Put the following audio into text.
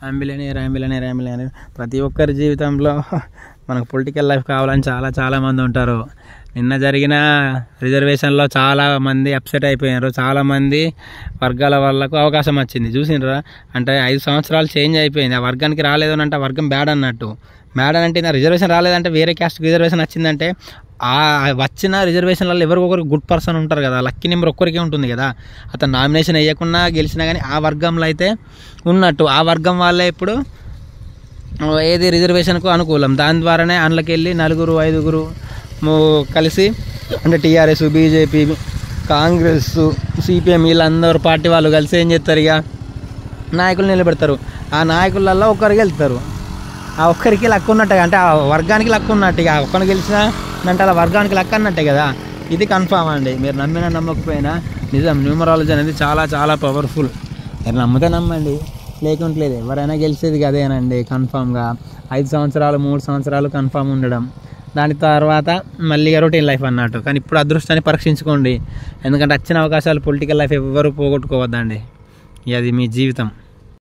అంబిలియనీర్ ప్రతి ఒక్కరి జీవితంలో మనకు పొలిటికల్ లైఫ్ కావాలని చాలామంది ఉంటారు. నిన్న జరిగిన రిజర్వేషన్లో చాలామంది అప్సెట్ అయిపోయినారు. చాలామంది వర్గాల వాళ్ళకు అవకాశం వచ్చింది చూసినరా. అంటే 5 సంవత్సరాలు చేంజ్ అయిపోయింది. ఆ వర్గానికి రాలేదు అని అంటే ఆ వర్గం బ్యాడ్ అన్నట్టు. బ్యాడ్ అంటే నా రిజర్వేషన్ రాలేదంటే వేరే క్యాస్ట్కి రిజర్వేషన్ వచ్చిందంటే ఆ వచ్చిన రిజర్వేషన్లలో ఎవరికొకరు గుడ్ పర్సన్ ఉంటారు కదా, లక్కీ నెంబర్ ఒక్కరికే ఉంటుంది కదా. అతను నామినేషన్ వేయకుండా గెలిచినా కానీ ఆ వర్గంలో అయితే ఉన్నట్టు. ఆ వర్గం వాళ్ళే ఇప్పుడు ఏది రిజర్వేషన్కు అనుకూలం. దాని ద్వారానే అందులోకి వెళ్ళి 4-5 కలిసి అంటే టీఆర్ఎస్, బీజేపీ, కాంగ్రెస్, సిపిఎం వీళ్ళందరూ పార్టీ వాళ్ళు కలిసి ఏం చేస్తారు, ఇక నాయకులు నిలబెడతారు. ఆ నాయకులలో ఒకరికి వెళ్తారు. ఆ ఒక్కరికి లక్కు ఉన్నట్టే, అంటే ఆ వర్గానికి లక్కు ఉన్నట్టు. ఇక ఒక్కరిని గెలిచినా అంటే అలా వర్గానికి లక్కు అన్నట్టే కదా. ఇది కన్ఫామ్ అండి. మీరు నమ్మినా నమ్మకపోయినా నిజం. న్యూమరాలజీ అనేది చాలా పవర్ఫుల్. మీరు నమ్మితే నమ్మండి, లేకుంటలేదు. ఎవరైనా గెలిచేది అదేనండి కన్ఫామ్గా. 5 సంవత్సరాలు 3 సంవత్సరాలు కన్ఫామ్ ఉండడం, దాని తర్వాత మళ్ళీ రొటీన్ లైఫ్ అన్నట్టు. కానీ ఇప్పుడు అదృష్టాన్ని పరీక్షించుకోండి. ఎందుకంటే వచ్చిన అవకాశాలు పొలిటికల్ లైఫ్ ఎవ్వరూ పోగొట్టుకోవద్దండి. అది మీ జీవితం.